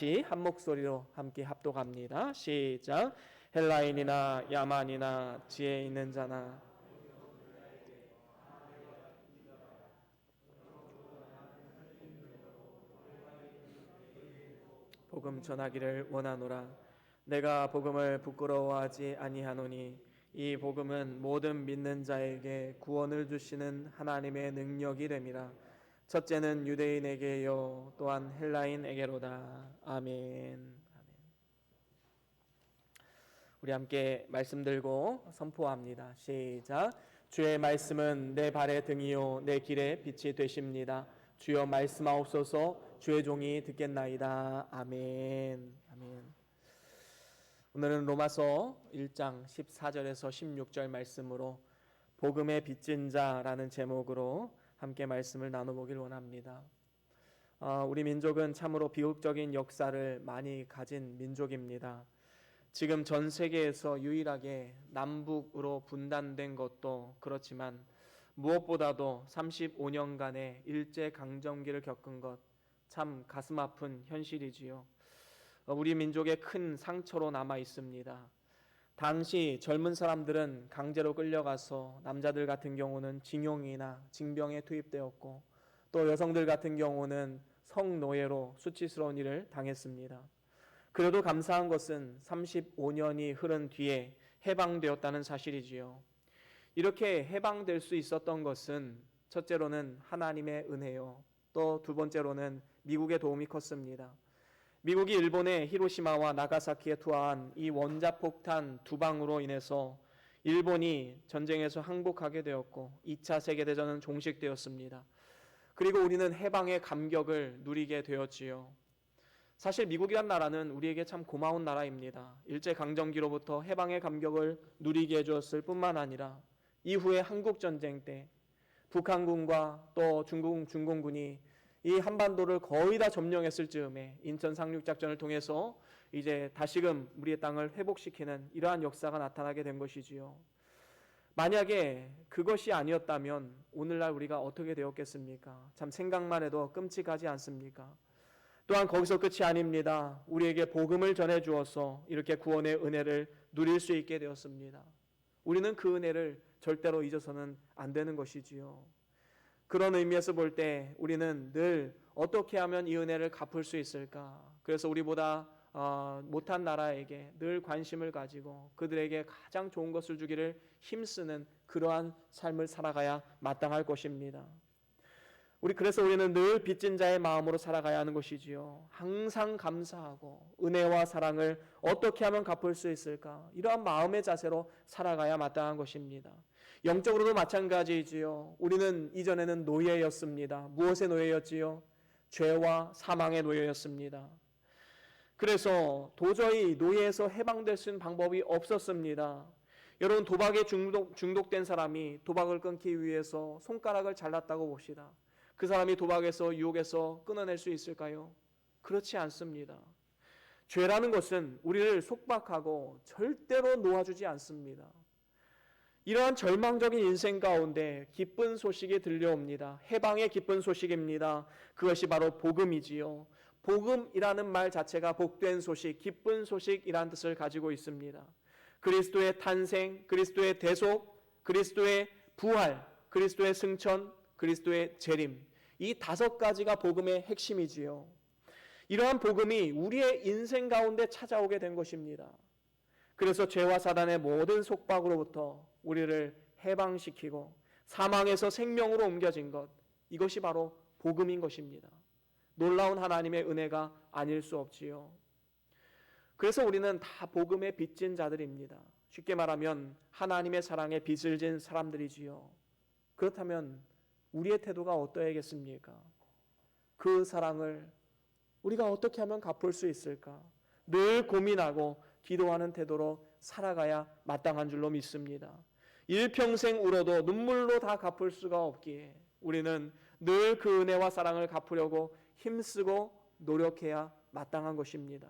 같이 한 목소리로 함께 합독합니다. 시작. 헬라인이나 야만이나 지혜 있는 자나 복음 전하기를 원하노라. 내가 복음을 부끄러워하지 아니하노니 이 복음은 모든 믿는 자에게 구원을 주시는 하나님의 능력이 됨이라. 첫째는 유대인에게요 또한 헬라인에게로다. 아멘. 아멘. 우리 함께 말씀 들고 선포합니다. 시작. 주의 말씀은 내 발의 등이요 내 길의 빛이 되십니다. 주여 말씀하옵소서. 주의 종이 듣겠나이다. 아멘. 아멘. 오늘은 로마서 1장 14절에서 16절 말씀으로 복음의 빚진 자라는 제목으로 함께 말씀을 나눠보길 원합니다. 우리 민족은 참으로 비극적인 역사를 많이 가진 민족입니다. 지금 전 세계에서 유일하게 남북으로 분단된 것도 그렇지만 무엇보다도 35년간의 일제강점기를 겪은 것, 참 가슴 아픈 현실이지요. 우리 민족의 큰 상처로 남아 있습니다. 당시 젊은 사람들은 강제로 끌려가서 남자들 같은 경우는 징용이나 징병에 투입되었고 또 여성들 같은 경우는 성노예로 수치스러운 일을 당했습니다. 그래도 감사한 것은 35년이 흐른 뒤에 해방되었다는 사실이지요. 이렇게 해방될 수 있었던 것은 첫째로는 하나님의 은혜요. 또 두 번째로는 미국의 도움이 컸습니다. 미국이 일본의 히로시마와 나가사키에 투하한 이 원자폭탄 두 방으로 인해서 일본이 전쟁에서 항복하게 되었고 2차 세계대전은 종식되었습니다. 그리고 우리는 해방의 감격을 누리게 되었지요. 사실 미국이란 나라는 우리에게 참 고마운 나라입니다. 일제강점기로부터 해방의 감격을 누리게 해주었을 뿐만 아니라 이후에 한국전쟁 때 북한군과 또 중공군이 이 한반도를 거의 다 점령했을 즈음에 인천 상륙작전을 통해서 이제 다시금 우리의 땅을 회복시키는 이러한 역사가 나타나게 된 것이지요. 만약에 그것이 아니었다면 오늘날 우리가 어떻게 되었겠습니까? 참 생각만 해도 끔찍하지 않습니까? 또한 거기서 끝이 아닙니다. 우리에게 복음을 전해주어서 이렇게 구원의 은혜를 누릴 수 있게 되었습니다. 우리는 그 은혜를 절대로 잊어서는 안 되는 것이지요. 그런 의미에서 볼 때 우리는 늘 어떻게 하면 이 은혜를 갚을 수 있을까? 그래서 우리보다 못한 나라에게 늘 관심을 가지고 그들에게 가장 좋은 것을 주기를 힘쓰는 그러한 삶을 살아가야 마땅할 것입니다. 그래서 우리는 늘 빚진 자의 마음으로 살아가야 하는 것이지요. 항상 감사하고 은혜와 사랑을 어떻게 하면 갚을 수 있을까? 이러한 마음의 자세로 살아가야 마땅한 것입니다. 영적으로도 마찬가지이지요. 우리는 이전에는 노예였습니다. 무엇의 노예였지요? 죄와 사망의 노예였습니다. 그래서 도저히 노예에서 해방될 수 있는 방법이 없었습니다. 여러분, 도박에 중독된 사람이 도박을 끊기 위해서 손가락을 잘랐다고 봅시다. 그 사람이 도박에서 유혹에서 끊어낼 수 있을까요? 그렇지 않습니다. 죄라는 것은 우리를 속박하고 절대로 놓아주지 않습니다. 이러한 절망적인 인생 가운데 기쁜 소식이 들려옵니다. 해방의 기쁜 소식입니다. 그것이 바로 복음이지요. 복음이라는 말 자체가 복된 소식, 기쁜 소식이라는 뜻을 가지고 있습니다. 그리스도의 탄생, 그리스도의 대속, 그리스도의 부활, 그리스도의 승천, 그리스도의 재림, 이 5가지가 복음의 핵심이지요. 이러한 복음이 우리의 인생 가운데 찾아오게 된 것입니다. 그래서 죄와 사단의 모든 속박으로부터 우리를 해방시키고 사망에서 생명으로 옮겨진 것, 이것이 바로 복음인 것입니다. 놀라운 하나님의 은혜가 아닐 수 없지요. 그래서 우리는 다 복음의 빚진 자들입니다. 쉽게 말하면 하나님의 사랑에 빚을 진 사람들이지요. 그렇다면 우리의 태도가 어떠해야겠습니까? 그 사랑을 우리가 어떻게 하면 갚을 수 있을까? 늘 고민하고 기도하는 태도로 살아가야 마땅한 줄로 믿습니다. 일평생 울어도 눈물로 다 갚을 수가 없기에 우리는 늘 그 은혜와 사랑을 갚으려고 힘쓰고 노력해야 마땅한 것입니다.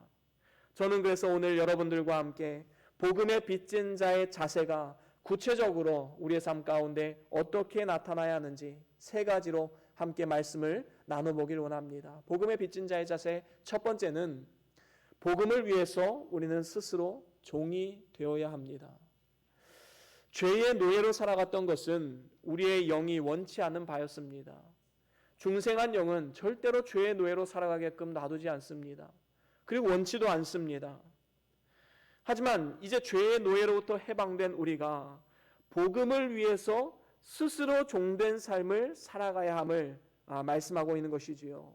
저는 그래서 오늘 여러분들과 함께 복음의 빚진 자의 자세가 구체적으로 우리의 삶 가운데 어떻게 나타나야 하는지 3가지로 함께 말씀을 나눠보길 원합니다. 복음의 빚진 자의 자세, 첫 번째는 복음을 위해서 우리는 스스로 종이 되어야 합니다. 죄의 노예로 살아갔던 것은 우리의 영이 원치 않은 바였습니다. 중생한 영은 절대로 죄의 노예로 살아가게끔 놔두지 않습니다. 그리고 원치도 않습니다. 하지만 이제 죄의 노예로부터 해방된 우리가 복음을 위해서 스스로 종된 삶을 살아가야 함을 말씀하고 있는 것이지요.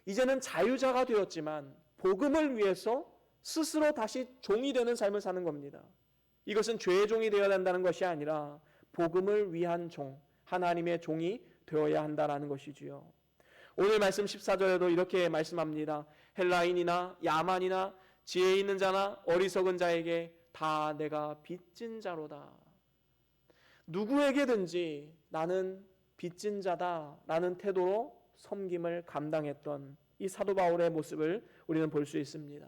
이제는 자유자가 되었지만 복음을 위해서 스스로 다시 종이 되는 삶을 사는 겁니다. 이것은 죄의 종이 되어야 한다는 것이 아니라 복음을 위한 종, 하나님의 종이 되어야 한다는 것이지요. 오늘 말씀 14절에도 이렇게 말씀합니다. 헬라인이나 야만이나 지혜 있는 자나 어리석은 자에게 다 내가 빚진 자로다. 누구에게든지 나는 빚진 자다 라는 태도로 섬김을 감당했던 이 사도 바울의 모습을 우리는 볼 수 있습니다.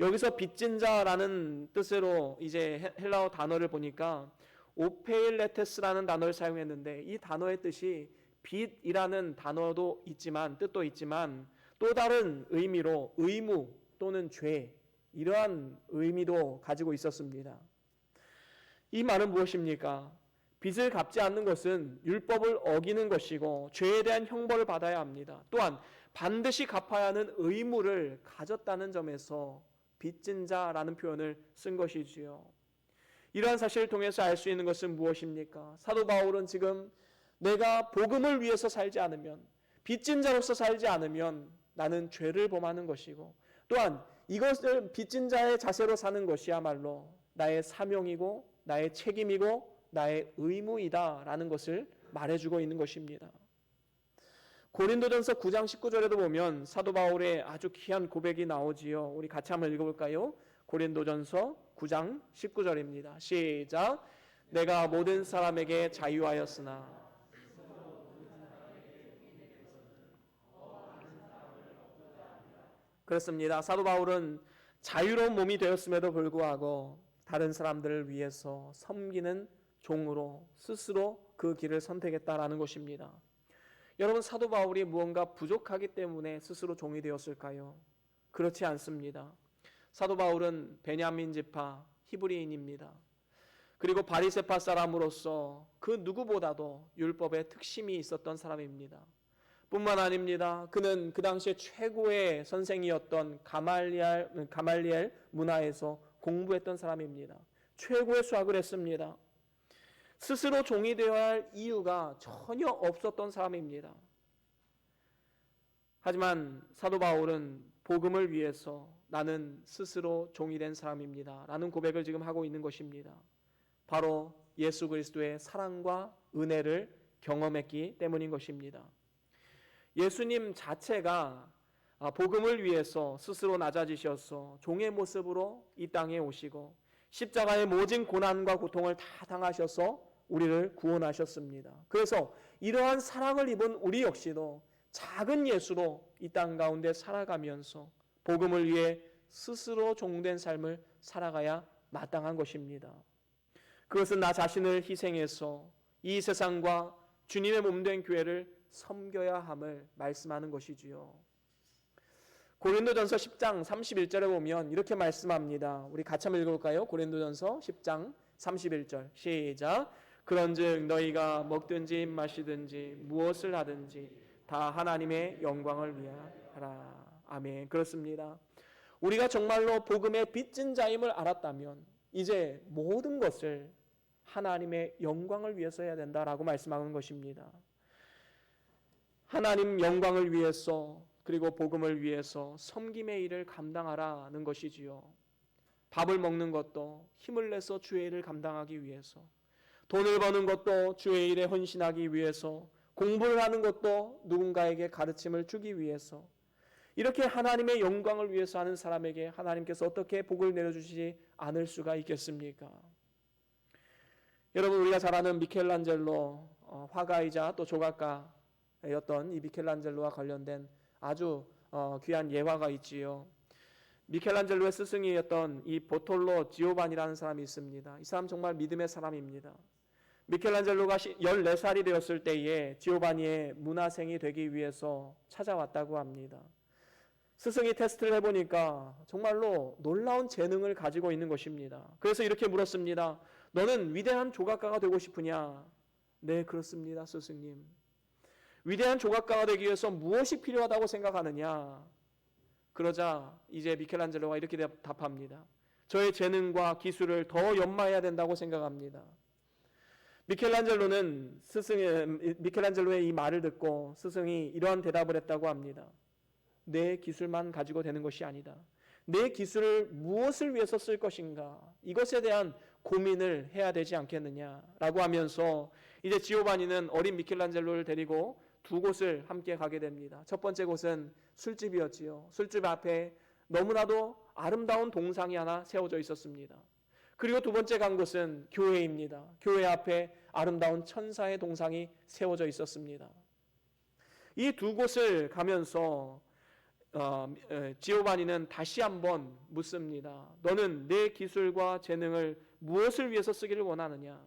여기서 빚진 자라는 뜻으로 이제 헬라어 단어를 보니까 오페일레테스라는 단어를 사용했는데 이 단어의 뜻이 빚이라는 단어도 있지만 뜻도 있지만 또 다른 의미로 의무 또는 죄 이러한 의미도 가지고 있었습니다. 이 말은 무엇입니까? 빚을 갚지 않는 것은 율법을 어기는 것이고 죄에 대한 형벌을 받아야 합니다. 또한 반드시 갚아야 하는 의무를 가졌다는 점에서 빚진 자라는 표현을 쓴 것이지요. 이러한 사실을 통해서 알 수 있는 것은 무엇입니까? 사도 바울은 지금 내가 복음을 위해서 살지 않으면, 빚진 자로서 살지 않으면 나는 죄를 범하는 것이고, 또한 이것을 빚진 자의 자세로 사는 것이야말로 나의 사명이고 나의 책임이고 나의 의무이다라는 것을 말해주고 있는 것입니다. 고린도전서 9장 19절에도 보면 사도 바울의 아주 귀한 고백이 나오지요. 우리 같이 한번 읽어볼까요? 고린도전서 9장 19절입니다. 시작. 내가 모든 사람에게 자유하였으나 그렇습니다. 사도 바울은 자유로운 몸이 되었음에도 불구하고 다른 사람들을 위해서 섬기는 종으로 스스로 그 길을 선택했다라는 것입니다. 여러분, 사도 바울이 무언가 부족하기 때문에 스스로 종이 되었을까요? 그렇지 않습니다. 사도 바울은 베냐민 지파 히브리인입니다. 그리고 바리새파 사람으로서 그 누구보다도 율법에 특심이 있었던 사람입니다. 뿐만 아닙니다. 그는 그 당시에 최고의 선생이었던 가말리엘 문화에서 공부했던 사람입니다. 최고의 수학을 했습니다. 스스로 종이 되어야 할 이유가 전혀 없었던 사람입니다. 하지만 사도 바울은 복음을 위해서 나는 스스로 종이 된 사람입니다 라는 고백을 지금 하고 있는 것입니다. 바로 예수 그리스도의 사랑과 은혜를 경험했기 때문인 것입니다. 예수님 자체가 복음을 위해서 스스로 낮아지셔서 종의 모습으로 이 땅에 오시고 십자가의 모진 고난과 고통을 다 당하셔서 우리를 구원하셨습니다. 그래서 이러한 사랑을 입은 우리 역시도 작은 예수로 이 땅 가운데 살아가면서 복음을 위해 스스로 종된 삶을 살아가야 마땅한 것입니다. 그것은 나 자신을 희생해서 이 세상과 주님의 몸된 교회를 섬겨야 함을 말씀하는 것이지요. 고린도전서 10장 31절에 보면 이렇게 말씀합니다. 우리 같이 한번 읽어볼까요? 고린도전서 10장 31절 시작. 그런즉 너희가 먹든지 마시든지 무엇을 하든지 다 하나님의 영광을 위하여 하라. 아멘. 그렇습니다. 우리가 정말로 복음의 빚진 자임을 알았다면 이제 모든 것을 하나님의 영광을 위해서 해야 된다라고 말씀하는 것입니다. 하나님 영광을 위해서 그리고 복음을 위해서 섬김의 일을 감당하라는 것이지요. 밥을 먹는 것도 힘을 내서 주의 일을 감당하기 위해서, 돈을 버는 것도 주의 일에 헌신하기 위해서, 공부를 하는 것도 누군가에게 가르침을 주기 위해서, 이렇게 하나님의 영광을 위해서 하는 사람에게 하나님께서 어떻게 복을 내려주시지 않을 수가 있겠습니까? 여러분, 우리가 잘 아는 미켈란젤로 화가이자 또 조각가였던 이 미켈란젤로와 관련된 아주 귀한 예화가 있지요. 미켈란젤로의 스승이었던 이 보톨로 지오반이라는 사람이 있습니다. 이 사람 정말 믿음의 사람입니다. 미켈란젤로가 14살이 되었을 때에 지오바니의 문화생이 되기 위해서 찾아왔다고 합니다. 스승이 테스트를 해보니까 정말로 놀라운 재능을 가지고 있는 것입니다. 그래서 이렇게 물었습니다. 너는 위대한 조각가가 되고 싶으냐? 네, 그렇습니다, 스승님. 위대한 조각가가 되기 위해서 무엇이 필요하다고 생각하느냐? 그러자 이제 미켈란젤로가 이렇게 답합니다. 저의 재능과 기술을 더 연마해야 된다고 생각합니다. 미켈란젤로의 이 말을 듣고 스승이 이러한 대답을 했다고 합니다. 내 기술만 가지고 되는 것이 아니다. 내 기술을 무엇을 위해서 쓸 것인가? 이것에 대한 고민을 해야 되지 않겠느냐라고 하면서 이제 지오바니는 어린 미켈란젤로를 데리고 두 곳을 함께 가게 됩니다. 첫 번째 곳은 술집이었지요. 술집 앞에 너무나도 아름다운 동상이 하나 세워져 있었습니다. 그리고 두 번째 간 곳은 교회입니다. 교회 앞에 아름다운 천사의 동상이 세워져 있었습니다. 이 두 곳을 가면서 지오바니는 다시 한번 묻습니다. 너는 내 기술과 재능을 무엇을 위해서 쓰기를 원하느냐?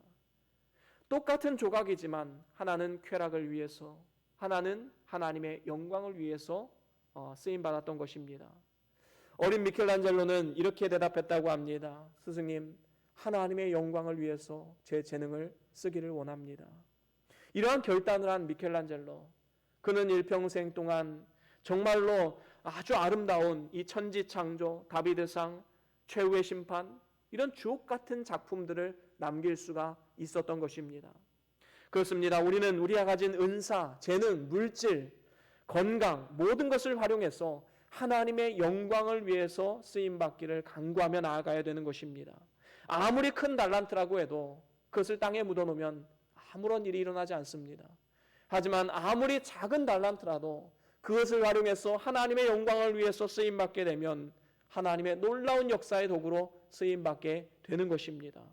똑같은 조각이지만 하나는 쾌락을 위해서, 하나는 하나님의 영광을 위해서 쓰임받았던 것입니다. 어린 미켈란젤로는 이렇게 대답했다고 합니다. 스승님, 하나님의 영광을 위해서 제 재능을 쓰기를 원합니다. 이러한 결단을 한 미켈란젤로, 그는 일평생 동안 정말로 아주 아름다운 이 천지창조, 다비드상, 최후의 심판, 이런 주옥 같은 작품들을 남길 수가 있었던 것입니다. 그렇습니다. 우리는 우리가 가진 은사, 재능, 물질, 건강 모든 것을 활용해서 하나님의 영광을 위해서 쓰임받기를 간구하며 나아가야 되는 것입니다. 아무리 큰 달란트라고 해도 그것을 땅에 묻어놓으면 아무런 일이 일어나지 않습니다. 하지만 아무리 작은 달란트라도 그것을 활용해서 하나님의 영광을 위해서 쓰임받게 되면 하나님의 놀라운 역사의 도구로 쓰임받게 되는 것입니다.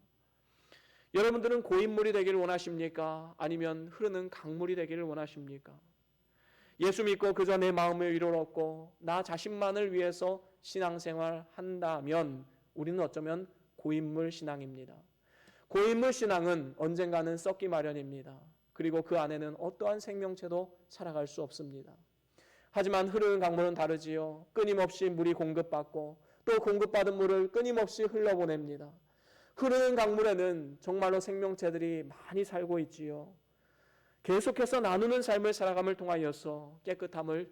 여러분들은 고인물이 되기를 원하십니까? 아니면 흐르는 강물이 되기를 원하십니까? 예수 믿고 그저 내 마음의 위로를 얻고 나 자신만을 위해서 신앙생활 한다면 우리는 어쩌면 고인물 신앙입니다. 고인물 신앙은 언젠가는 썩기 마련입니다. 그리고 그 안에는 어떠한 생명체도 살아갈 수 없습니다. 하지만 흐르는 강물은 다르지요. 끊임없이 물이 공급받고 또 공급받은 물을 끊임없이 흘러보냅니다. 흐르는 강물에는 정말로 생명체들이 많이 살고 있지요. 계속해서 나누는 삶을 살아감을 통하여서 깨끗함을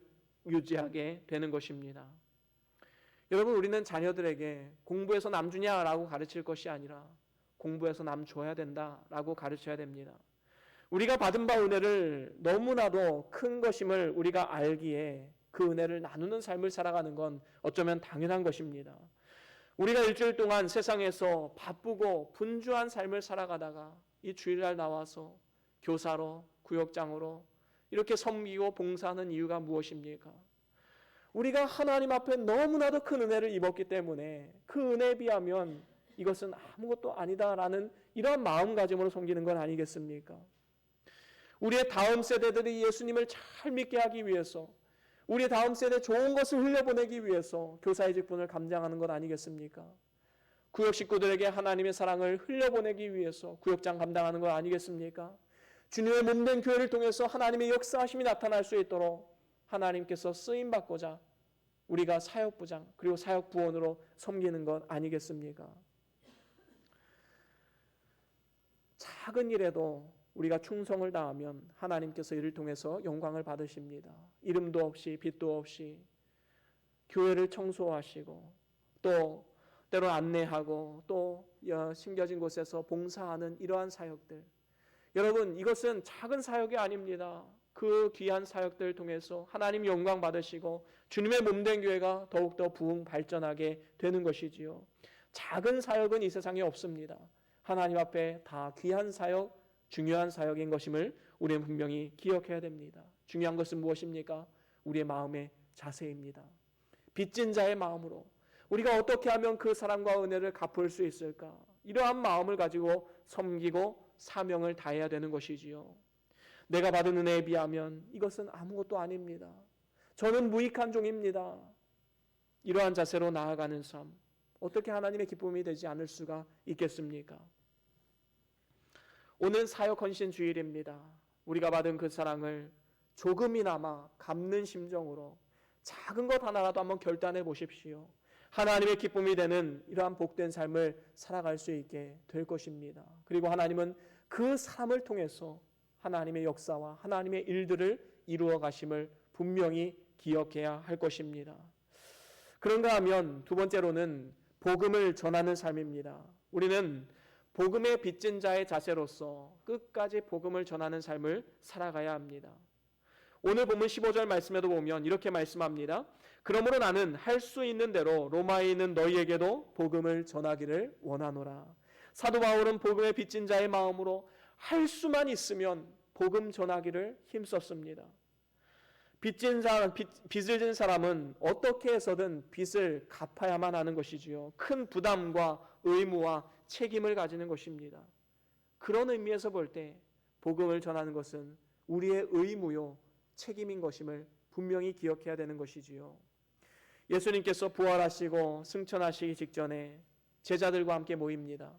유지하게 되는 것입니다. 여러분, 우리는 자녀들에게 공부해서 남 주냐라고 가르칠 것이 아니라 공부해서 남 줘야 된다라고 가르쳐야 됩니다. 우리가 받은 바 은혜를 너무나도 큰 것임을 우리가 알기에 그 은혜를 나누는 삶을 살아가는 건 어쩌면 당연한 것입니다. 우리가 일주일 동안 세상에서 바쁘고 분주한 삶을 살아가다가 이 주일날 나와서 교사로, 구역장으로 이렇게 섬기고 봉사하는 이유가 무엇입니까? 우리가 하나님 앞에 너무나도 큰 은혜를 입었기 때문에 그 은혜에 비하면 이것은 아무것도 아니다라는 이런 마음가짐으로 섬기는 건 아니겠습니까? 우리의 다음 세대들이 예수님을 잘 믿게 하기 위해서, 우리의 다음 세대 좋은 것을 흘려보내기 위해서 교사의 직분을 감당하는 것 아니겠습니까? 구역 식구들에게 하나님의 사랑을 흘려보내기 위해서 구역장 감당하는 것 아니겠습니까? 주님의 몸된 교회를 통해서 하나님의 역사하심이 나타날 수 있도록 하나님께서 쓰임받고자 우리가 사역부장 그리고 사역부원으로 섬기는 것 아니겠습니까? 작은 일에도 우리가 충성을 다하면 하나님께서 이를 통해서 영광을 받으십니다. 이름도 없이 빛도 없이 교회를 청소하시고 또 때로 안내하고 또 심겨진 곳에서 봉사하는 이러한 사역들, 여러분, 이것은 작은 사역이 아닙니다. 그 귀한 사역들을 통해서 하나님 영광 받으시고 주님의 몸된 교회가 더욱더 부흥 발전하게 되는 것이지요. 작은 사역은 이 세상에 없습니다. 하나님 앞에 다 귀한 사역, 중요한 사역인 것임을 우리는 분명히 기억해야 됩니다. 중요한 것은 무엇입니까? 우리의 마음의 자세입니다. 빚진 자의 마음으로 우리가 어떻게 하면 그 사랑과 은혜를 갚을 수 있을까? 이러한 마음을 가지고 섬기고 사명을 다해야 되는 것이지요. 내가 받은 은혜에 비하면 이것은 아무것도 아닙니다. 저는 무익한 종입니다. 이러한 자세로 나아가는 삶, 어떻게 하나님의 기쁨이 되지 않을 수가 있겠습니까? 오늘 사역 헌신 주일입니다. 우리가 받은 그 사랑을 조금이나마 갚는 심정으로 작은 것 하나라도 한번 결단해 보십시오. 하나님의 기쁨이 되는 이러한 복된 삶을 살아갈 수 있게 될 것입니다. 그리고 하나님은 그 삶을 통해서 하나님의 역사와 하나님의 일들을 이루어 가심을 분명히 기억해야 할 것입니다. 그런가 하면 두 번째로는 복음을 전하는 삶입니다. 우리는 복음의 빚진 자의 자세로서 끝까지 복음을 전하는 삶을 살아가야 합니다. 오늘 본문 15절 말씀에도 보면 이렇게 말씀합니다. 그러므로 나는 할 수 있는 대로 로마에 있는 너희에게도 복음을 전하기를 원하노라. 사도 바울은 복음의 빚진 자의 마음으로 할 수만 있으면 복음 전하기를 힘썼습니다. 빚을 진 사람은 어떻게 해서든 빚을 갚아야만 하는 것이지요. 큰 부담과 의무와 책임을 가지는 것입니다. 그런 의미에서 볼 때 복음을 전하는 것은 우리의 의무요 책임인 것임을 분명히 기억해야 되는 것이지요. 예수님께서 부활하시고 승천하시기 직전에 제자들과 함께 모입니다.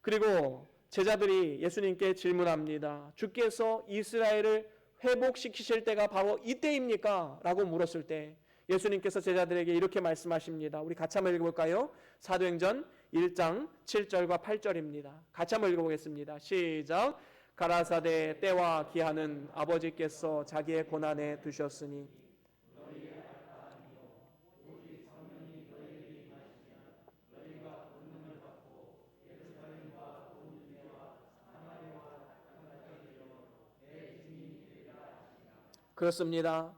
그리고 제자들이 예수님께 질문합니다. 주께서 이스라엘을 회복시키실 때가 바로 이때입니까? 라고 물었을 때 예수님께서 제자들에게 이렇게 말씀하십니다. 우리 같이 한번 읽어볼까요? 사도행전 1장 7절과 8절입니다. 같이 한번 읽어보겠습니다. 시작. 가라사대 때와 기한은 아버지께서 자기의 고난에 두셨으니 그렇습니다.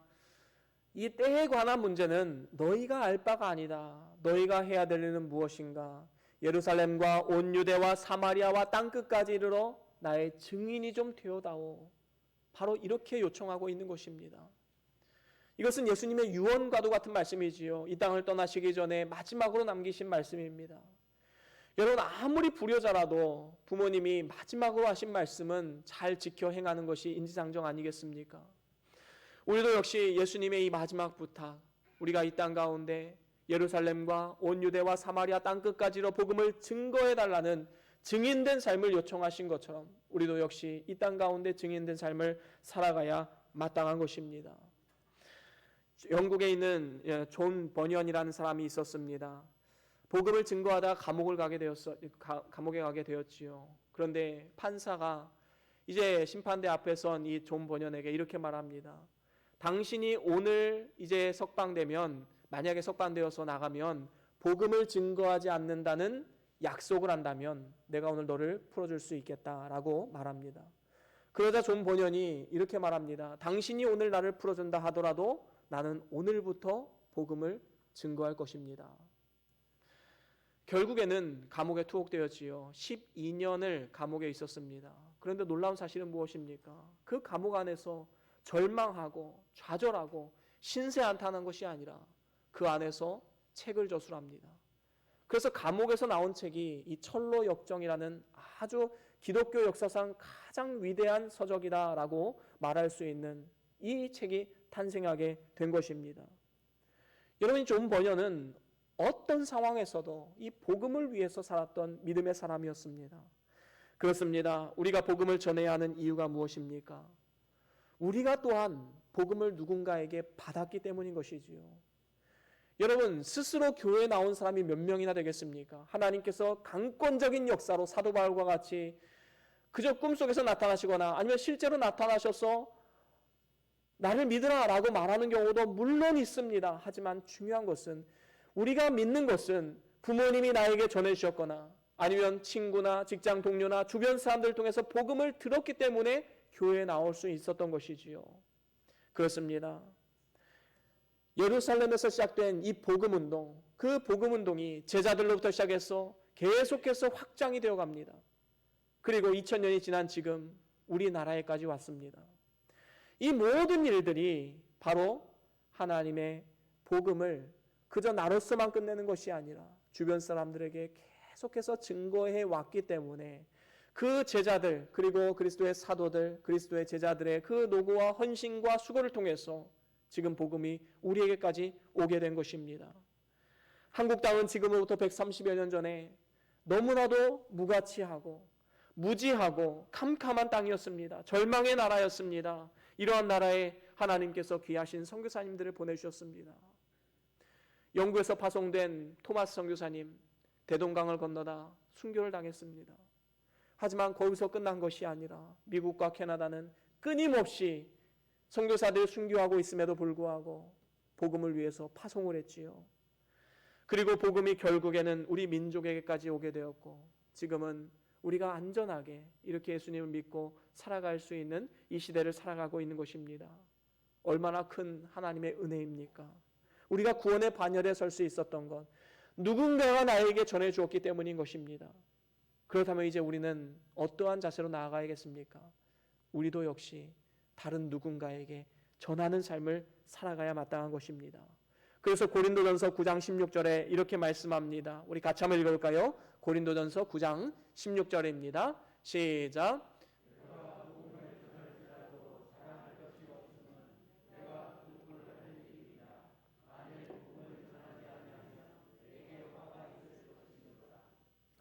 이 때에 관한 문제는 너희가 알 바가 아니다. 너희가 해야 될 일은 무엇인가? 예루살렘과 온 유대와 사마리아와 땅끝까지 이르러 나의 증인이 좀 되어다오. 바로 이렇게 요청하고 있는 것입니다. 이것은 예수님의 유언과도 같은 말씀이지요. 이 땅을 떠나시기 전에 마지막으로 남기신 말씀입니다. 여러분, 아무리 불효자라도 부모님이 마지막으로 하신 말씀은 잘 지켜 행하는 것이 인지상정 아니겠습니까? 우리도 역시 예수님의 이 마지막 부탁, 우리가 이 땅 가운데 예루살렘과 온 유대와 사마리아 땅끝까지로 복음을 증거해달라는 증인된 삶을 요청하신 것처럼 우리도 역시 이 땅 가운데 증인된 삶을 살아가야 마땅한 것입니다. 영국에 있는 존 버니언이라는 사람이 있었습니다. 복음을 증거하다가 감옥에 가게 되었지요. 그런데 판사가 이제 심판대 앞에 선 이 존 버니언에게 이렇게 말합니다. 당신이 오늘 이제 석방되면, 만약에 석방되어서 나가면 복음을 증거하지 않는다는 약속을 한다면 내가 오늘 너를 풀어줄 수 있겠다라고 말합니다. 그러자 존 버니언이 이렇게 말합니다. 당신이 오늘 나를 풀어준다 하더라도 나는 오늘부터 복음을 증거할 것입니다. 결국에는 감옥에 투옥되었지요. 12년을 감옥에 있었습니다. 그런데 놀라운 사실은 무엇입니까? 그 감옥 안에서 절망하고 좌절하고 신세한탄한 것이 아니라 그 안에서 책을 저술합니다. 그래서 감옥에서 나온 책이 이 철로 역정이라는 아주 기독교 역사상 가장 위대한 서적이다라고 말할 수 있는 이 책이 탄생하게 된 것입니다. 여러분, 존 버니언은 어떤 상황에서도 이 복음을 위해서 살았던 믿음의 사람이었습니다. 그렇습니다. 우리가 복음을 전해야 하는 이유가 무엇입니까? 우리가 또한 복음을 누군가에게 받았기 때문인 것이지요. 여러분, 스스로 교회에 나온 사람이 몇 명이나 되겠습니까? 하나님께서 강권적인 역사로 사도 바울과 같이 그저 꿈속에서 나타나시거나 아니면 실제로 나타나셔서 나를 믿으라 라고 말하는 경우도 물론 있습니다. 하지만 중요한 것은 우리가 믿는 것은 부모님이 나에게 전해주셨거나 아니면 친구나 직장 동료나 주변 사람들 통해서 복음을 들었기 때문에 교회에 나올 수 있었던 것이지요. 그렇습니다. 예루살렘에서 시작된 이 복음운동, 그 복음운동이 제자들로부터 시작해서 계속해서 확장이 되어 갑니다. 그리고 2000년이 지난 지금 우리나라에까지 왔습니다. 이 모든 일들이 바로 하나님의 복음을 그저 나로서만 끝내는 것이 아니라 주변 사람들에게 계속해서 증거해 왔기 때문에 그 제자들, 그리고 그리스도의 사도들, 그리스도의 제자들의 그 노고와 헌신과 수고를 통해서 지금 복음이 우리에게까지 오게 된 것입니다. 한국 땅은 지금으로부터 130여 년 전에 너무나도 무가치하고 무지하고 캄캄한 땅이었습니다. 절망의 나라였습니다. 이러한 나라에 하나님께서 귀하신 선교사님들을 보내주셨습니다. 영국에서 파송된 토마스 선교사님, 대동강을 건너다 순교를 당했습니다. 하지만 거기서 끝난 것이 아니라 미국과 캐나다는 끊임없이 선교사들을 순교하고 있음에도 불구하고 복음을 위해서 파송을 했지요. 그리고 복음이 결국에는 우리 민족에게까지 오게 되었고, 지금은 우리가 안전하게 이렇게 예수님을 믿고 살아갈 수 있는 이 시대를 살아가고 있는 것입니다. 얼마나 큰 하나님의 은혜입니까? 우리가 구원의 반열에 설 수 있었던 것, 누군가가 나에게 전해주었기 때문인 것입니다. 그렇다면 이제 우리는 어떠한 자세로 나아가야겠습니까? 우리도 역시 다른 누군가에게 전하는 삶을 살아가야 마땅한 것입니다. 그래서 고린도전서 9장 16절에 이렇게 말씀합니다. 우리 같이 한번 읽어볼까요? 고린도전서 9장 16절입니다. 시작.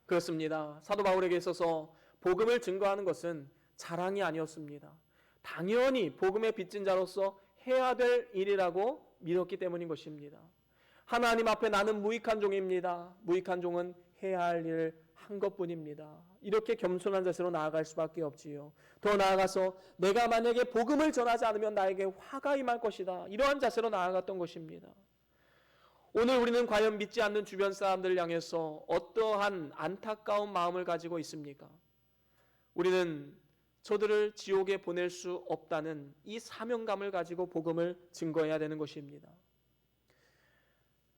그렇습니다. 사도 바울에게 있어서 복음을 증거하는 것은 자랑이 아니었습니다. 당연히 복음의 빚진 자로서 해야 될 일이라고 믿었기 때문인 것입니다. 하나님 앞에 나는 무익한 종입니다. 무익한 종은 해야 할 일을 한 것뿐입니다. 이렇게 겸손한 자세로 나아갈 수밖에 없지요. 더 나아가서 내가 만약에 복음을 전하지 않으면 나에게 화가 임할 것이다. 이러한 자세로 나아갔던 것입니다. 오늘 우리는 과연 믿지 않는 주변 사람들을 향해서 어떠한 안타까운 마음을 가지고 있습니까? 우리는 저들을 지옥에 보낼 수 없다는 이 사명감을 가지고 복음을 증거해야 되는 것입니다.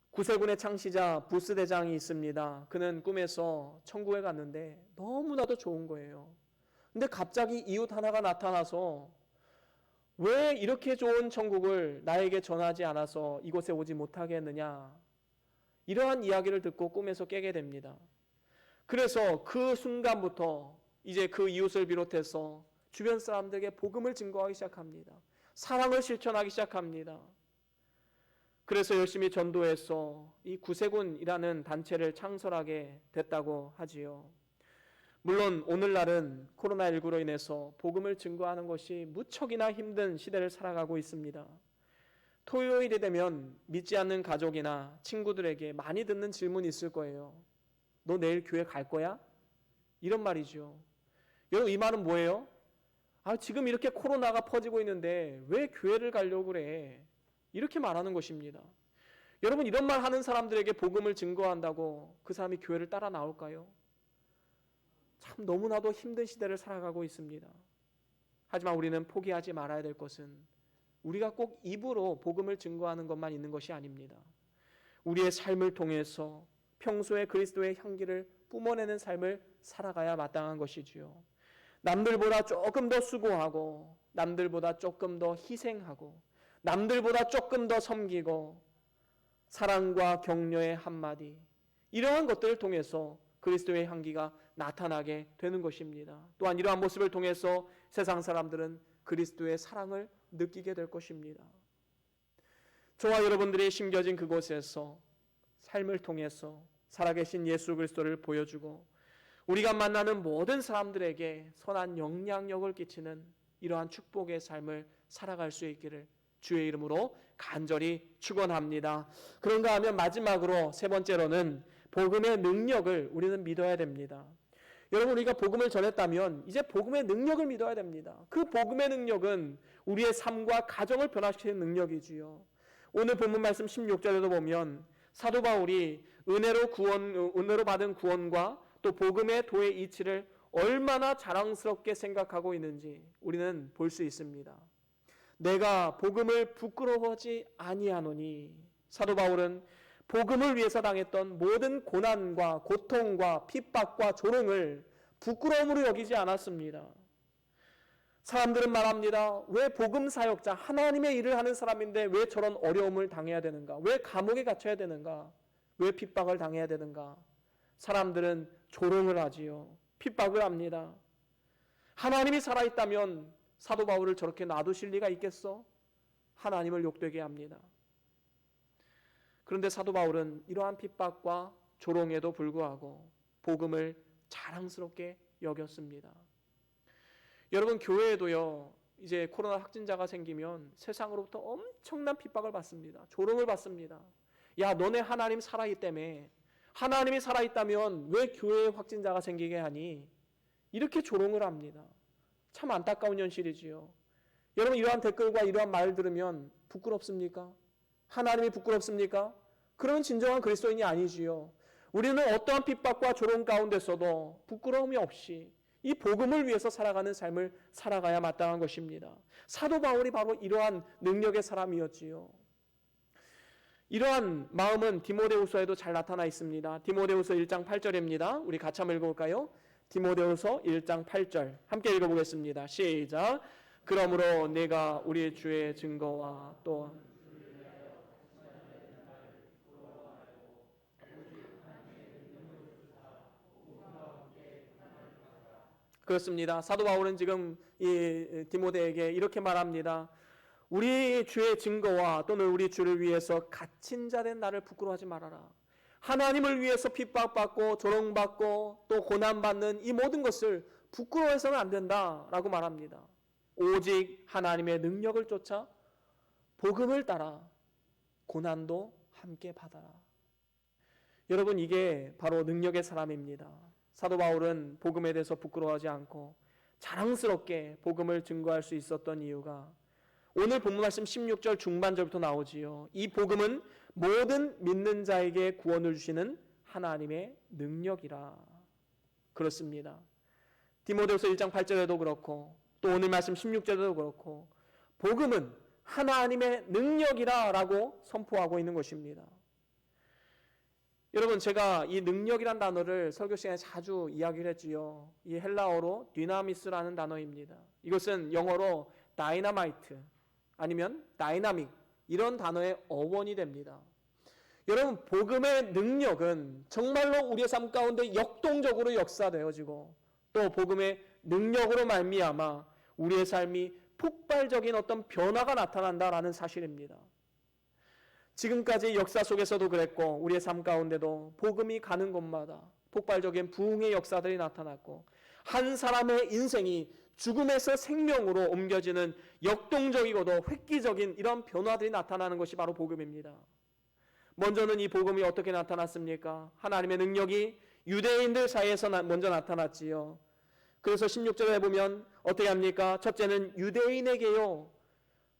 구세군의 창시자 부스 대장이 있습니다. 그는 꿈에서 천국에 갔는데 너무나도 좋은 거예요. 근데 갑자기 이웃 하나가 나타나서 왜 이렇게 좋은 천국을 나에게 전하지 않아서 이곳에 오지 못하게 했느냐, 이러한 이야기를 듣고 꿈에서 깨게 됩니다. 그래서 그 순간부터 이제 그 이웃을 비롯해서 주변 사람들에게 복음을 증거하기 시작합니다. 사랑을 실천하기 시작합니다. 그래서 열심히 전도해서 이 구세군이라는 단체를 창설하게 됐다고 하지요. 물론 오늘날은 코로나19로 인해서 복음을 증거하는 것이 무척이나 힘든 시대를 살아가고 있습니다. 토요일이 되면 믿지 않는 가족이나 친구들에게 많이 듣는 질문이 있을 거예요. 너 내일 교회 갈 거야? 이런 말이죠. 여러분, 이 말은 뭐예요? 지금 이렇게 코로나가 퍼지고 있는데 왜 교회를 가려고 그래? 이렇게 말하는 것입니다. 여러분, 이런 말 하는 사람들에게 복음을 증거한다고 그 사람이 교회를 따라 나올까요? 참 너무나도 힘든 시대를 살아가고 있습니다. 하지만 우리는 포기하지 말아야 될 것은 우리가 꼭 입으로 복음을 증거하는 것만 있는 것이 아닙니다. 우리의 삶을 통해서 평소에 그리스도의 향기를 뿜어내는 삶을 살아가야 마땅한 것이지요. 남들보다 조금 더 수고하고, 남들보다 조금 더 희생하고, 남들보다 조금 더 섬기고, 사랑과 격려의 한마디, 이러한 것들을 통해서 그리스도의 향기가 나타나게 되는 것입니다. 또한 이러한 모습을 통해서 세상 사람들은 그리스도의 사랑을 느끼게 될 것입니다. 저와 여러분들이 심겨진 그곳에서 삶을 통해서 살아계신 예수 그리스도를 보여주고 우리가 만나는 모든 사람들에게 선한 영향력을 끼치는 이러한 축복의 삶을 살아갈 수 있기를 주의 이름으로 간절히 축원합니다. 그런가 하면 마지막으로 세 번째로는 복음의 능력을 우리는 믿어야 됩니다. 여러분, 우리가 복음을 전했다면 이제 복음의 능력을 믿어야 됩니다. 그 복음의 능력은 우리의 삶과 가정을 변화시키는 능력이지요. 오늘 본문 말씀 16절에도 보면 사도 바울이 은혜로 받은 구원과 또 복음의 도의 이치를 얼마나 자랑스럽게 생각하고 있는지 우리는 볼 수 있습니다. 내가 복음을 부끄러워하지 아니하노니, 사도 바울은 복음을 위해서 당했던 모든 고난과 고통과 핍박과 조롱을 부끄러움으로 여기지 않았습니다. 사람들은 말합니다. 왜 복음 사역자, 하나님의 일을 하는 사람인데 왜 저런 어려움을 당해야 되는가? 왜 감옥에 갇혀야 되는가? 왜 핍박을 당해야 되는가? 사람들은 조롱을 하지요. 핍박을 합니다. 하나님이 살아있다면 사도 바울을 저렇게 놔두실 리가 있겠어? 하나님을 욕되게 합니다. 그런데 사도 바울은 이러한 핍박과 조롱에도 불구하고 복음을 자랑스럽게 여겼습니다. 여러분, 교회에도요, 이제 코로나 확진자가 생기면 세상으로부터 엄청난 핍박을 받습니다. 조롱을 받습니다. 야, 너네 하나님 살아있다며. 하나님이 살아있다면 왜 교회에 확진자가 생기게 하니? 이렇게 조롱을 합니다. 참 안타까운 현실이지요. 여러분, 이러한 댓글과 이러한 말 들으면 부끄럽습니까? 하나님이 부끄럽습니까? 그런 진정한 그리스도인이 아니지요. 우리는 어떠한 핍박과 조롱 가운데서도 부끄러움이 없이 이 복음을 위해서 살아가는 삶을 살아가야 마땅한 것입니다. 사도 바울이 바로 이러한 능력의 사람이었지요. 이러한 마음은 디모데후서에도 잘 나타나 있습니다. 디모데후서 1장 8절입니다. 우리 같이 한번 읽어볼까요? 디모데후서 1장 8절 함께 읽어보겠습니다. 시작. 그러므로 내가 우리 주의 증거와 또 그렇습니다. 사도 바울은 지금 이 디모데에게 이렇게 말합니다. 우리 주의 증거와 또는 우리 주를 위해서 갇힌 자 된 나를 부끄러워하지 말아라. 하나님을 위해서 핍박받고 조롱받고 또 고난받는 이 모든 것을 부끄러워해서는 안 된다라고 말합니다. 오직 하나님의 능력을 쫓아 복음을 따라 고난도 함께 받아라. 여러분, 이게 바로 능력의 사람입니다. 사도 바울은 복음에 대해서 부끄러워하지 않고 자랑스럽게 복음을 증거할 수 있었던 이유가 오늘 본문 말씀 16절 중반절부터 나오지요. 이 복음은 모든 믿는 자에게 구원을 주시는 하나님의 능력이라. 그렇습니다. 디모데후서 1장 8절에도 그렇고 또 오늘 말씀 16절에도 그렇고 복음은 하나님의 능력이라 라고 선포하고 있는 것입니다. 여러분, 제가 이 능력이란 단어를 설교 시간에 자주 이야기를 했지요. 이 헬라어로 dynamis라는 단어입니다. 이것은 영어로 다이너마이트 아니면 다이나믹 이런 단어의 어원이 됩니다. 여러분, 복음의 능력은 정말로 우리의 삶 가운데 역동적으로 역사되어지고 또 복음의 능력으로 말미암아 우리의 삶이 폭발적인 어떤 변화가 나타난다라는 사실입니다. 지금까지 역사 속에서도 그랬고 우리의 삶 가운데도 복음이 가는 곳마다 폭발적인 부흥의 역사들이 나타났고 한 사람의 인생이 죽음에서 생명으로 옮겨지는 역동적이고도 획기적인 이런 변화들이 나타나는 것이 바로 복음입니다. 먼저는 이 복음이 어떻게 나타났습니까? 하나님의 능력이 유대인들 사이에서 먼저 나타났지요. 그래서 16절에 보면 어떻게 합니까? 첫째는 유대인에게요.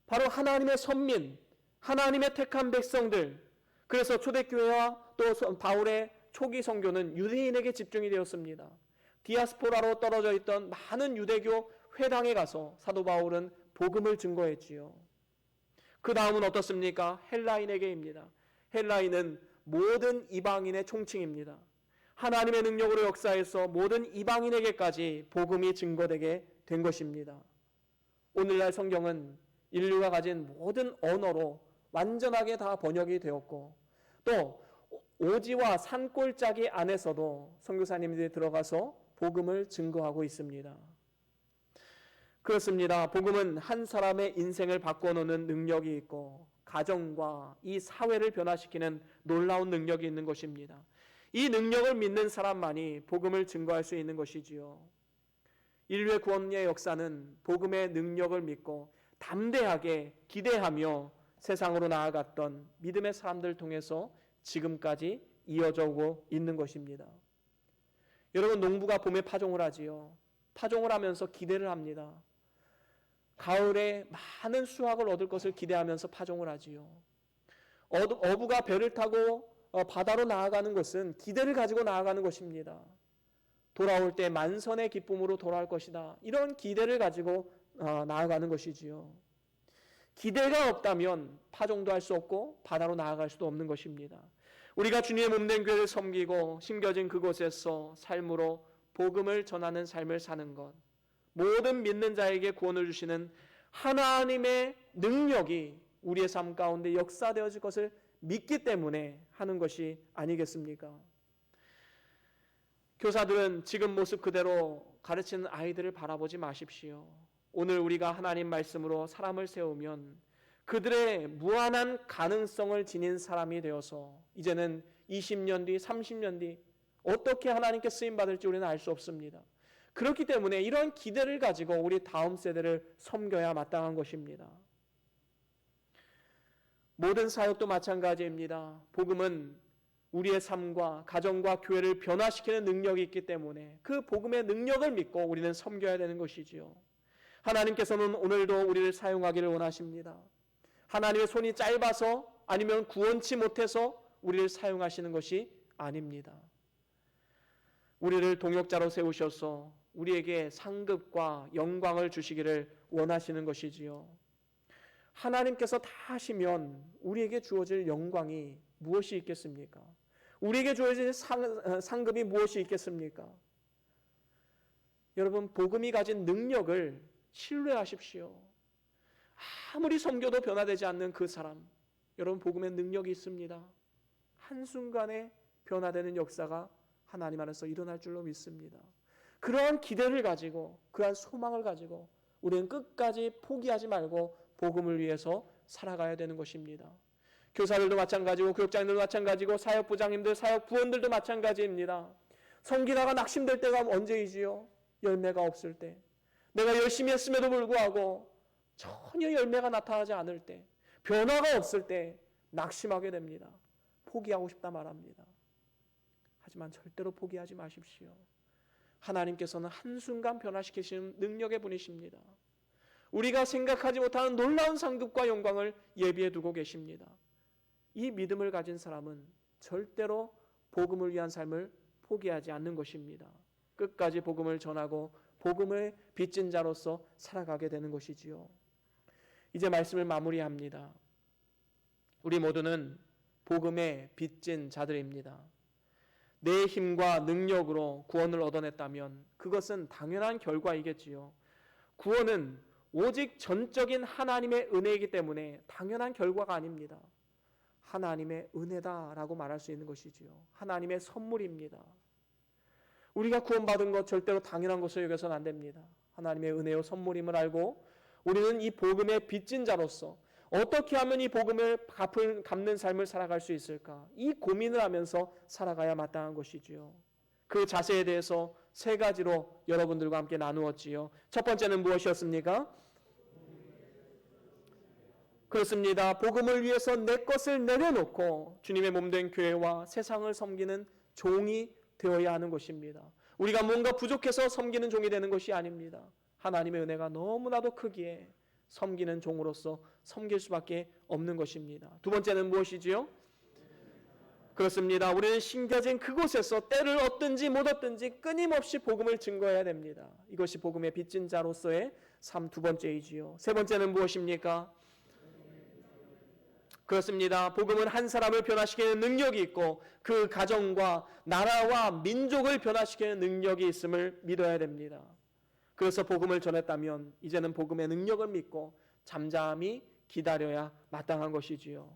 바로 하나님의 선민, 하나님의 택한 백성들. 그래서 초대교회와 또 바울의 초기 선교는 유대인에게 집중이 되었습니다. 디아스포라로 떨어져 있던 많은 유대교 회당에 가서 사도 바울은 복음을 증거했지요. 그 다음은 어떻습니까? 헬라인에게입니다. 헬라인은 모든 이방인의 총칭입니다. 하나님의 능력으로 역사해서 모든 이방인에게까지 복음이 증거되게 된 것입니다. 오늘날 성경은 인류가 가진 모든 언어로 완전하게 다 번역이 되었고 또 오지와 산골짜기 안에서도 선교사님들이 들어가서 복음을 증거하고 있습니다. 그렇습니다. 복음은 한 사람의 인생을 바꿔놓는 능력이 있고 가정과 이 사회를 변화시키는 놀라운 능력이 있는 것입니다. 이 능력을 믿는 사람만이 복음을 증거할 수 있는 것이지요. 인류의 구원의 역사는 복음의 능력을 믿고 담대하게 기대하며 세상으로 나아갔던 믿음의 사람들을 통해서 지금까지 이어져 오고 있는 것입니다. 여러분, 농부가 봄에 파종을 하지요. 파종을 하면서 기대를 합니다. 가을에 많은 수확을 얻을 것을 기대하면서 파종을 하지요. 어부가 배를 타고 바다로 나아가는 것은 기대를 가지고 나아가는 것입니다. 돌아올 때 만선의 기쁨으로 돌아올 것이다. 이런 기대를 가지고 나아가는 것이지요. 기대가 없다면 파종도 할 수 없고 바다로 나아갈 수도 없는 것입니다. 우리가 주님의 몸된 교회를 섬기고 심겨진 그곳에서 삶으로 복음을 전하는 삶을 사는 것, 모든 믿는 자에게 구원을 주시는 하나님의 능력이 우리의 삶 가운데 역사되어질 것을 믿기 때문에 하는 것이 아니겠습니까? 교사들은 지금 모습 그대로 가르치는 아이들을 바라보지 마십시오. 오늘 우리가 하나님 말씀으로 사람을 세우면 그들의 무한한 가능성을 지닌 사람이 되어서 이제는 20년 뒤, 30년 뒤 어떻게 하나님께 쓰임받을지 우리는 알 수 없습니다. 그렇기 때문에 이런 기대를 가지고 우리 다음 세대를 섬겨야 마땅한 것입니다. 모든 사역도 마찬가지입니다. 복음은 우리의 삶과 가정과 교회를 변화시키는 능력이 있기 때문에 그 복음의 능력을 믿고 우리는 섬겨야 되는 것이지요. 하나님께서는 오늘도 우리를 사용하기를 원하십니다. 하나님의 손이 짧아서 아니면 구원치 못해서 우리를 사용하시는 것이 아닙니다. 우리를 동역자로 세우셔서 우리에게 상급과 영광을 주시기를 원하시는 것이지요. 하나님께서 다 하시면 우리에게 주어질 영광이 무엇이 있겠습니까? 우리에게 주어질 상급이 무엇이 있겠습니까? 여러분, 복음이 가진 능력을 신뢰하십시오. 아무리 섬겨도 변화되지 않는 그 사람, 여러분, 복음의 능력이 있습니다. 한순간에 변화되는 역사가 하나님 안에서 일어날 줄로 믿습니다. 그러한 기대를 가지고, 그러한 소망을 가지고 우리는 끝까지 포기하지 말고 복음을 위해서 살아가야 되는 것입니다. 교사들도 마찬가지고 교육장님들도 마찬가지고 사역부장님들, 사역부원들도 마찬가지입니다. 섬기다가 낙심될 때가 언제이지요? 열매가 없을 때. 내가 열심히 했음에도 불구하고 전혀 열매가 나타나지 않을 때, 변화가 없을 때 낙심하게 됩니다. 포기하고 싶다 말합니다. 하지만 절대로 포기하지 마십시오. 하나님께서는 한순간 변화시키시는 능력의 분이십니다. 우리가 생각하지 못하는 놀라운 상급과 영광을 예비해 두고 계십니다. 이 믿음을 가진 사람은 절대로 복음을 위한 삶을 포기하지 않는 것입니다. 끝까지 복음을 전하고 복음을 빚진 자로서 살아가게 되는 것이지요. 이제 말씀을 마무리합니다. 우리 모두는 복음의 빚진 자들입니다. 내 힘과 능력으로 구원을 얻어냈다면 그것은 당연한 결과이겠지요. 구원은 오직 전적인 하나님의 은혜이기 때문에 당연한 결과가 아닙니다. 하나님의 은혜다라고 말할 수 있는 것이지요. 하나님의 선물입니다. 우리가 구원받은 것 절대로 당연한 것을 여겨서는 안 됩니다. 하나님의 은혜요 선물임을 알고 우리는 이 복음의 빚진 자로서 어떻게 하면 이 복음을 갚는 삶을 살아갈 수 있을까? 이 고민을 하면서 살아가야 마땅한 것이지요. 그 자세에 대해서 세 가지로 여러분들과 함께 나누었지요. 첫 번째는 무엇이었습니까? 그렇습니다. 복음을 위해서 내 것을 내려놓고 주님의 몸된 교회와 세상을 섬기는 종이 되어야 하는 것입니다. 우리가 뭔가 부족해서 섬기는 종이 되는 것이 아닙니다. 하나님의 은혜가 너무나도 크기에 섬기는 종으로서 섬길 수밖에 없는 것입니다. 두 번째는 무엇이지요? 그렇습니다. 우리는 심겨진 그곳에서 때를 얻든지 못 얻든지 끊임없이 복음을 증거해야 됩니다. 이것이 복음의 빚진 자로서의 삶 두 번째이지요. 세 번째는 무엇입니까? 그렇습니다. 복음은 한 사람을 변화시키는 능력이 있고 그 가정과 나라와 민족을 변화시키는 능력이 있음을 믿어야 됩니다. 그래서 복음을 전했다면 이제는 복음의 능력을 믿고 잠잠히 기다려야 마땅한 것이지요.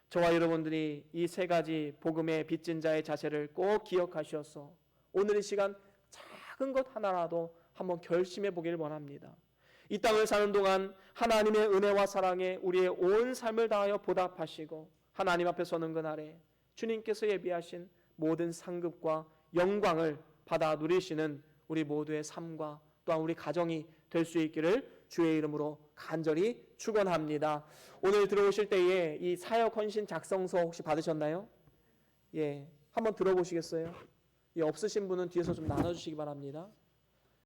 저와 여러분들이 이 세 가지 복음의 빚진 자의 자세를 꼭 기억하셔서 오늘 이 시간 작은 것 하나라도 한번 결심해 보길 원합니다. 이 땅을 사는 동안 하나님의 은혜와 사랑에 우리의 온 삶을 다하여 보답하시고 하나님 앞에 서는 그날에 주님께서 예비하신 모든 상급과 영광을 받아 누리시는 우리 모두의 삶과 또한 우리 가정이 될 수 있기를 주의 이름으로 간절히 축원합니다. 오늘 들어오실 때에 이 사역 헌신 작성서 혹시 받으셨나요? 예, 한번 들어보시겠어요? 예, 없으신 분은 뒤에서 좀 나눠주시기 바랍니다.